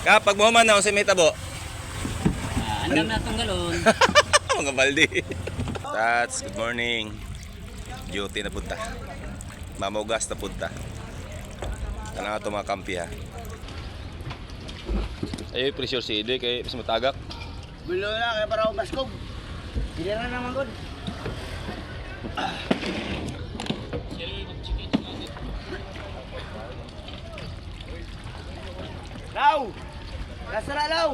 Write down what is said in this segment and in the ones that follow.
Kapag muhaman na si may tabo. Andam na itong galon. Mga baldi. Tats, good morning. Duty na punta. Mamugas na punta. Ano nga ito mga kampi ha. Ay, pressure si Ide kay mas matagak. Bilo na kay para ugaskog. Dili na naman gud. Law! Lasara law!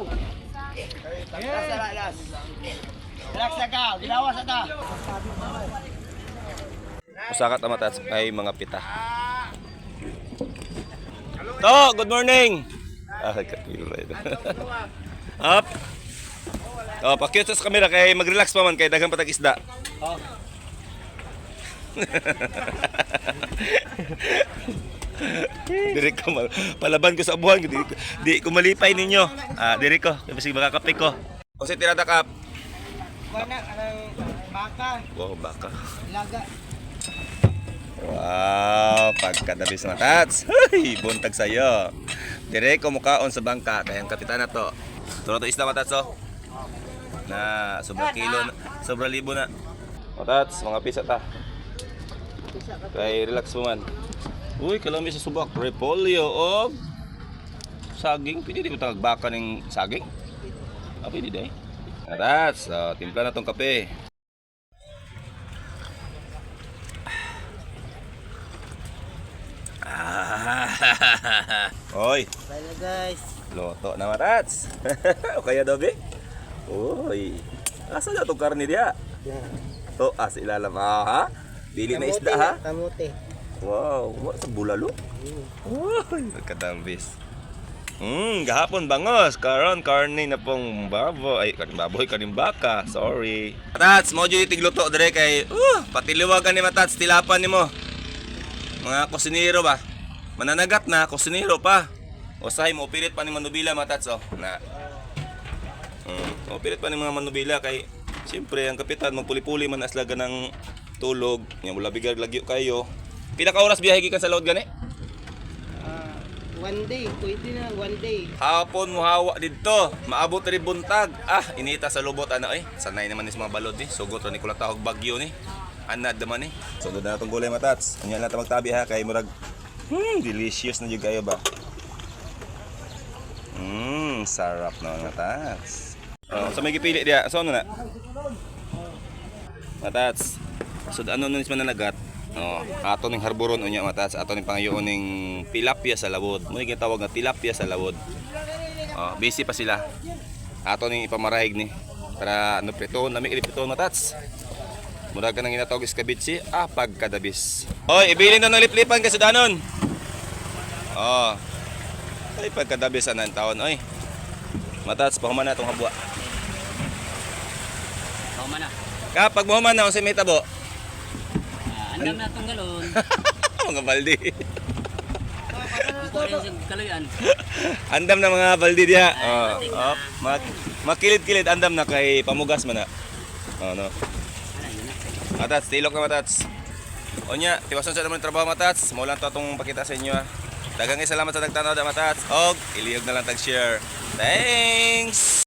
Lasara las. Relax na ka, gilawas ata. Usakat na matas ay mga pita. To, good morning. Up. Oh, pa-cute sa camera kay mag-relax pa man kay daghan patag isda. Oh. Diri ko palaban ko sa abuhan di ko malipay ninyo. Diri ko kasi makakape ko. Kasi tiradakap. Kuana anang baka, Wow, baka. laga. Wow, pagkadabis na tats. Hey, buntag sayo. Dire ko mukaon sa bangka kay ang kapitan na to. Turo to isda matats oh. Na sobra kilo, sobra libo na. Matats, mga pisa ta. Kay relax mo man. Uy, kalami sa subak, repolyo o saging. Pwede di ko tangag baka ng saging? Pwede di. Matats, timpla na tong kape. Oy, Bye guys. loto na matats. O kaya dobe? Uy, asa na itong karne diya? To, as ilalam ha? Dili na isda ha? Kamote. Wow, mo sa bulalo? Uy, kadambis. Gahapon bangos. Karon karne na pong baboy. Ay, kaning baboy, kaning baka. Sorry. Matats, mo dyan itigluto dire kay patiliwagan ni Matats, tilapan ni mo. Mga kusinero ba? Mananagat na, kusinero pa. Usahay mo, pilit pa ni Manubila Matats oh. Na. Pilit pa ni mga Manubila kay siyempre ang kapitan magpuli-puli man aslaga ng tulog. Nya mula bigar lagyo kayo. Pila ka oras biyahe gikan sa laod gani? One day, pwede na one day. Hapon mo hawa didto, maabot ri buntag. Inita sa lubot ana Sanay naman is mga balod ni. Sugot ra ni kula tahog bagyo ni. Anad naman ni. Sundod na natong gulay Matats. Anya na ta magtabi ha kay murag delicious na jud kayo ba. Sarap na Matats. Sa may gipili diya. So ano na? Matats. So ano nun is mananagat? Ato ning harboron unya Matats, ato ning pangayoon ning tilapia sa lawod. Mo ni gitawag nga tilapia sa lawod. Busy pa sila. Ato ning ipamarahig ni para ano prito, nami prito Matats. Murag ka nang ginatawag iskabitsi, pagkadabis. Oy, ibilin na ng liplipan kasi danon. Ay pagkadabis anan taon oy. Matats, pahuman na itong habwa. Pahuman na. Kapag mahuman na si may tabo. Andam na itong galon. Mga baldi. Ito yung kaluyan. Andam na mga baldi diya. Makilid-kilid andam na kay pamugas man na. No. Matats, tilok na Matats. Onya, tiwason sa naman trabaho Matats. Mo lang to atong pakita sa inyo. Daghang salamat sa nagtanaw da Matats. Og iliyog na lang tag-share. Thanks.